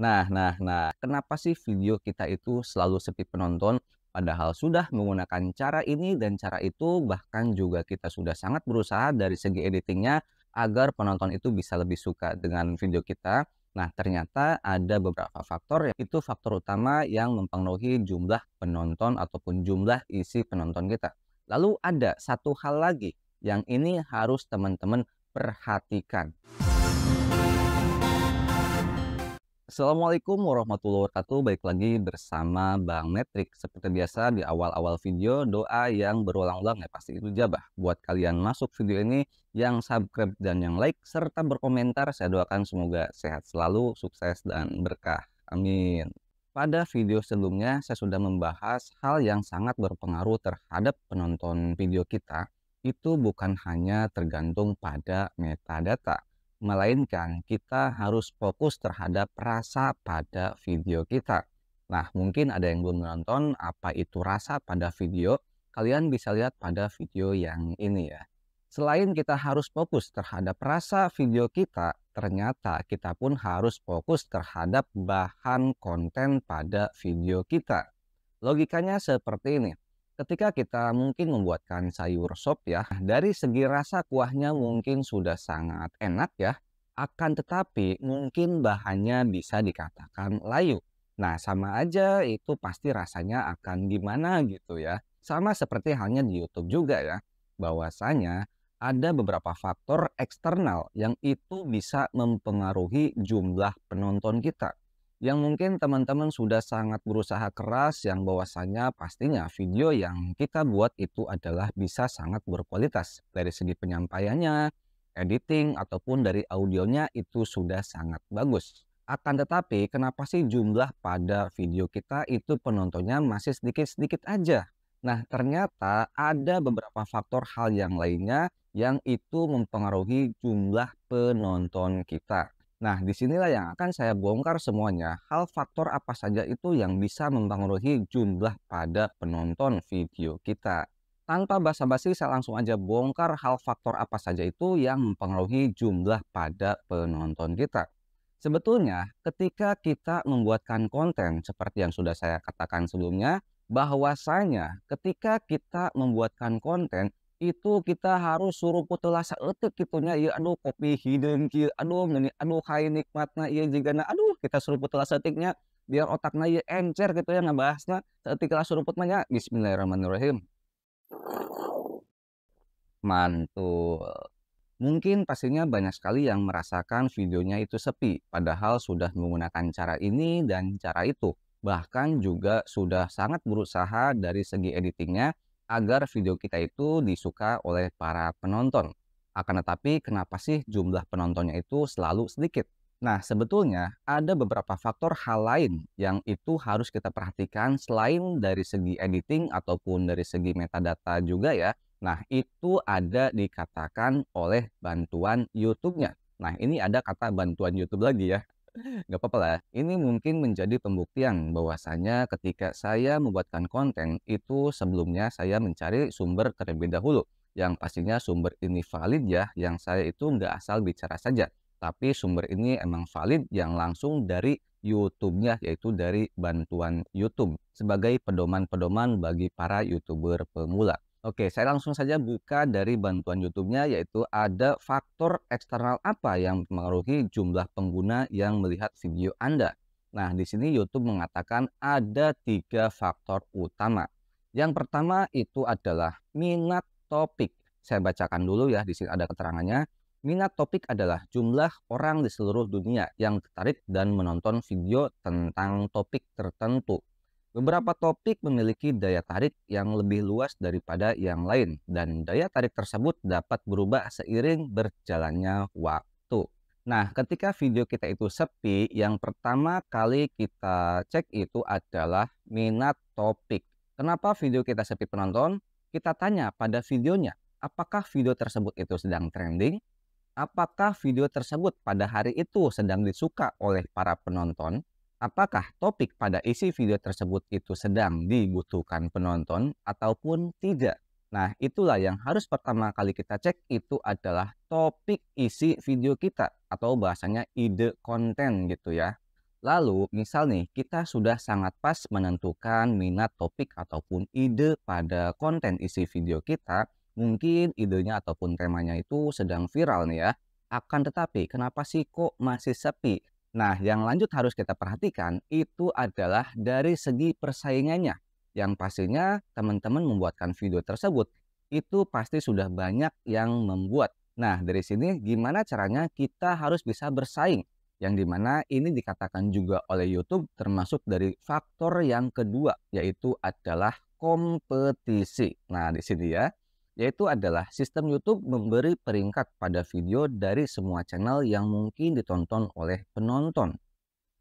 Nah, kenapa sih video kita itu selalu sepi penonton? Padahal sudah menggunakan cara ini dan cara itu, bahkan juga kita sudah sangat berusaha dari segi editingnya agar penonton itu bisa lebih suka dengan video kita. Nah, ternyata ada beberapa faktor, itu faktor utama yang mempengaruhi jumlah penonton ataupun jumlah isi penonton kita. Lalu ada satu hal lagi yang ini harus teman-teman perhatikan. Assalamualaikum warahmatullahi wabarakatuh. Baik lagi bersama Bang Metrik. Seperti biasa di awal-awal video, doa yang berulang-ulang ya pasti itu ijabah. Buat kalian masuk video ini, yang subscribe dan yang like serta berkomentar, saya doakan semoga sehat selalu, sukses dan berkah. Amin. Pada video sebelumnya saya sudah membahas hal yang sangat berpengaruh terhadap penonton video kita. Itu bukan hanya tergantung pada metadata, melainkan kita harus fokus terhadap rasa pada video kita. Nah, mungkin ada yang belum menonton apa itu rasa pada video, kalian bisa lihat pada video yang ini ya. Selain kita harus fokus terhadap rasa video kita, ternyata kita pun harus fokus terhadap bahan konten pada video kita. Logikanya seperti ini. Ketika kita mungkin membuatkan sayur sop ya, dari segi rasa kuahnya mungkin sudah sangat enak ya, akan tetapi mungkin bahannya bisa dikatakan layu. Nah, sama aja itu pasti rasanya akan gimana gitu ya. Sama seperti halnya di YouTube juga ya, bahwasanya ada beberapa faktor eksternal yang itu bisa mempengaruhi jumlah penonton kita, yang mungkin teman-teman sudah sangat berusaha keras, yang bahwasanya pastinya video yang kita buat itu adalah bisa sangat berkualitas dari segi penyampaiannya, editing, ataupun dari audionya itu sudah sangat bagus. Akan tetapi kenapa sih jumlah pada video kita itu penontonnya masih sedikit-sedikit aja? Nah, ternyata ada beberapa faktor hal yang lainnya yang itu mempengaruhi jumlah penonton kita. Nah, disinilah yang akan saya bongkar semuanya. Hal faktor apa saja itu yang bisa mempengaruhi jumlah pada penonton video kita. Tanpa basa-basi, saya langsung aja bongkar hal faktor apa saja itu yang mempengaruhi jumlah pada penonton kita. Sebetulnya, ketika kita membuatkan konten seperti yang sudah saya katakan sebelumnya, bahwasanya ketika kita membuatkan konten itu kita harus suruh putelah saeutik kitunya ieu aduh kopi hideung kieu aduh meuni aduh hai nikmatna ieu jigana aduh kita suruh putelah saeutiknya biar otakna ieu encer gitu ya ngabahasna saeutik lah suruput mah nya. Bismillahirrahmanirrahim. Mantul. Mungkin pastinya banyak sekali yang merasakan videonya itu sepi, padahal sudah menggunakan cara ini dan cara itu. Bahkan juga sudah sangat berusaha dari segi editingnya agar video kita itu disuka oleh para penonton. Akan tetapi kenapa sih jumlah penontonnya itu selalu sedikit? Nah, sebetulnya ada beberapa faktor hal lain yang itu harus kita perhatikan selain dari segi editing ataupun dari segi metadata juga ya. Nah, itu ada dikatakan oleh bantuan YouTube-nya. Nah, ini ada kata bantuan YouTube lagi ya. Nggak apa-apa lah. Ini mungkin menjadi pembuktian bahwasanya ketika saya membuatkan konten itu sebelumnya saya mencari sumber terlebih dahulu. Yang pastinya sumber ini valid ya, yang saya itu nggak asal bicara saja. Tapi sumber ini emang valid yang langsung dari YouTube-nya, yaitu dari bantuan YouTube. Sebagai pedoman-pedoman bagi para YouTuber pemula. Oke, saya langsung saja buka dari bantuan YouTube-nya, yaitu ada faktor eksternal apa yang mempengaruhi jumlah pengguna yang melihat video Anda. Nah, di sini YouTube mengatakan ada 3 faktor utama. Yang pertama itu adalah minat topik. Saya bacakan dulu ya, di sini ada keterangannya. Minat topik adalah jumlah orang di seluruh dunia yang tertarik dan menonton video tentang topik tertentu. Beberapa topik memiliki daya tarik yang lebih luas daripada yang lain, dan daya tarik tersebut dapat berubah seiring berjalannya waktu. Nah, ketika video kita itu sepi, yang pertama kali kita cek itu adalah minat topik. Kenapa video kita sepi penonton? Kita tanya pada videonya, apakah video tersebut itu sedang trending? Apakah video tersebut pada hari itu sedang disuka oleh para penonton? Apakah topik pada isi video tersebut itu sedang dibutuhkan penonton ataupun tidak? Nah, itulah yang harus pertama kali kita cek, itu adalah topik isi video kita atau bahasanya ide konten gitu ya. Lalu, misal nih, kita sudah sangat pas menentukan minat topik ataupun ide pada konten isi video kita, mungkin idenya ataupun temanya itu sedang viral nih ya. Akan tetapi, kenapa sih kok masih sepi? Nah, yang lanjut harus kita perhatikan itu adalah dari segi persaingannya. Yang pastinya teman-teman membuatkan video tersebut, itu pasti sudah banyak yang membuat. Nah, dari sini gimana caranya kita harus bisa bersaing? Yang dimana ini dikatakan juga oleh YouTube termasuk dari faktor yang kedua, yaitu adalah kompetisi. Nah, di sini ya, yaitu adalah sistem YouTube memberi peringkat pada video dari semua channel yang mungkin ditonton oleh penonton.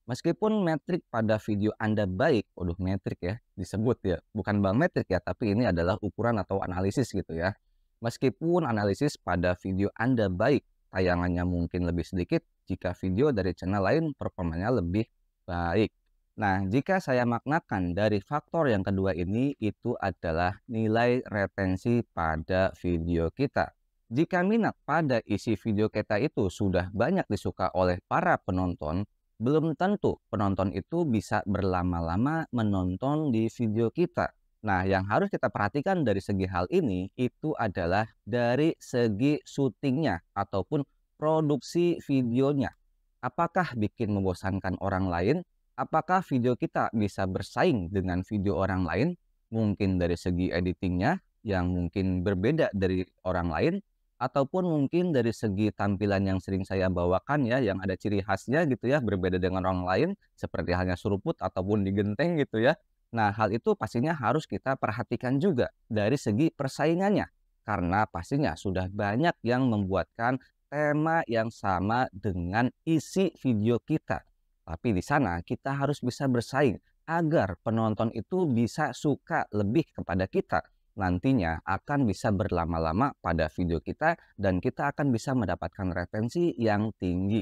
Meskipun metrik pada video Anda baik, waduh metrik ya disebut ya, bukan bank metrik ya, tapi ini adalah ukuran atau analisis gitu ya. Meskipun analisis pada video Anda baik, tayangannya mungkin lebih sedikit jika video dari channel lain performanya lebih baik. Nah, jika saya maknakan dari faktor yang kedua ini, itu adalah nilai retensi pada video kita. Jika minat pada isi video kita itu sudah banyak disuka oleh para penonton, belum tentu penonton itu bisa berlama-lama menonton di video kita. Nah, yang harus kita perhatikan dari segi hal ini itu adalah dari segi syutingnya ataupun produksi videonya. Apakah bikin membosankan orang lain? Apakah video kita bisa bersaing dengan video orang lain? Mungkin dari segi editingnya yang mungkin berbeda dari orang lain, ataupun mungkin dari segi tampilan yang sering saya bawakan ya, yang ada ciri khasnya gitu ya, berbeda dengan orang lain, seperti halnya seruput ataupun digenteng gitu ya. Nah, hal itu pastinya harus kita perhatikan juga dari segi persaingannya. Karena pastinya sudah banyak yang membuatkan tema yang sama dengan isi video kita. Tapi di sana kita harus bisa bersaing agar penonton itu bisa suka lebih kepada kita. Nantinya akan bisa berlama-lama pada video kita dan kita akan bisa mendapatkan retensi yang tinggi.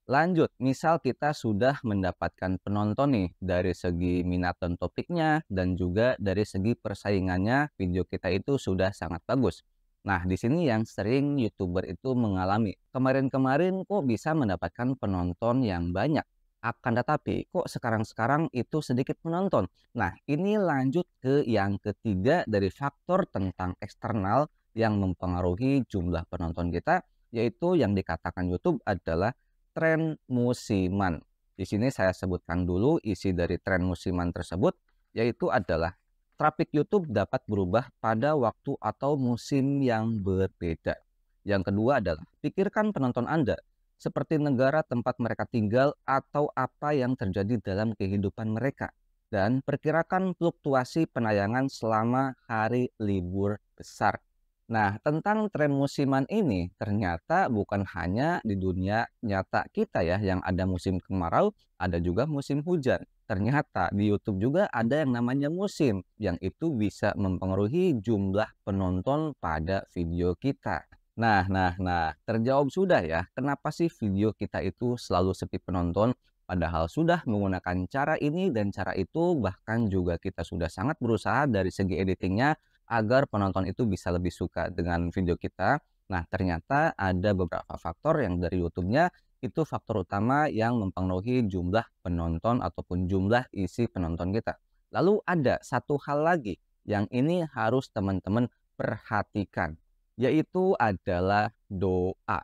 Lanjut, misal kita sudah mendapatkan penonton nih dari segi minat dan topiknya dan juga dari segi persaingannya video kita itu sudah sangat bagus. Nah, di sini yang sering YouTuber itu mengalami. Kemarin-kemarin kok bisa mendapatkan penonton yang banyak. Akan tetapi kok sekarang-sekarang itu sedikit penonton. Nah, ini lanjut ke yang ketiga dari faktor tentang eksternal yang mempengaruhi jumlah penonton kita, yaitu yang dikatakan YouTube adalah tren musiman. Di sini saya sebutkan dulu isi dari tren musiman tersebut, yaitu adalah traffic YouTube dapat berubah pada waktu atau musim yang berbeda. Yang kedua adalah pikirkan penonton Anda seperti negara tempat mereka tinggal atau apa yang terjadi dalam kehidupan mereka. Dan perkirakan fluktuasi penayangan selama hari libur besar. Nah, tentang tren musiman ini ternyata bukan hanya di dunia nyata kita ya yang ada musim kemarau, ada juga musim hujan. Ternyata di YouTube juga ada yang namanya musim yang itu bisa mempengaruhi jumlah penonton pada video kita. Nah, terjawab sudah ya, kenapa sih video kita itu selalu sepi penonton? Padahal sudah menggunakan cara ini dan cara itu, bahkan juga kita sudah sangat berusaha dari segi editingnya agar penonton itu bisa lebih suka dengan video kita. Nah, ternyata ada beberapa faktor yang dari YouTube-nya itu faktor utama yang mempengaruhi jumlah penonton ataupun jumlah isi penonton kita. Lalu ada satu hal lagi yang ini harus teman-teman perhatikan, yaitu adalah doa.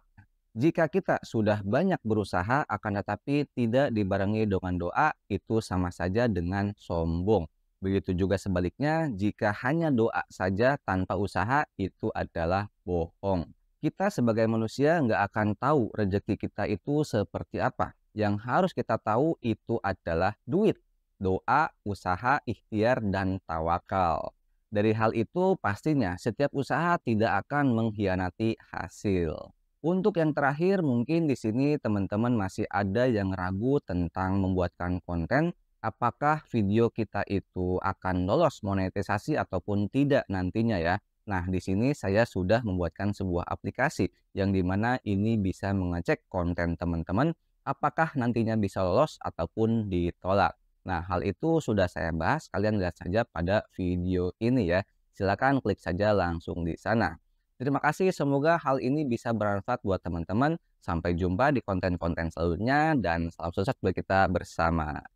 Jika kita sudah banyak berusaha akan tetapi tidak dibarengi dengan doa, itu sama saja dengan sombong. Begitu juga sebaliknya, jika hanya doa saja tanpa usaha, itu adalah bohong. Kita sebagai manusia nggak akan tahu rezeki kita itu seperti apa. Yang harus kita tahu itu adalah duit, doa, usaha, ikhtiar, dan tawakal. Dari hal itu pastinya setiap usaha tidak akan mengkhianati hasil. Untuk yang terakhir mungkin di sini teman-teman masih ada yang ragu tentang membuatkan konten, apakah video kita itu akan lolos monetisasi ataupun tidak nantinya ya. Nah, di sini saya sudah membuatkan sebuah aplikasi yang dimana ini bisa mengecek konten teman-teman apakah nantinya bisa lolos ataupun ditolak. Nah, hal itu sudah saya bahas, kalian lihat saja pada video ini ya. Silakan klik saja langsung di sana. Terima kasih, semoga hal ini bisa bermanfaat buat teman-teman. Sampai jumpa di konten-konten selanjutnya dan salam sukses buat kita bersama.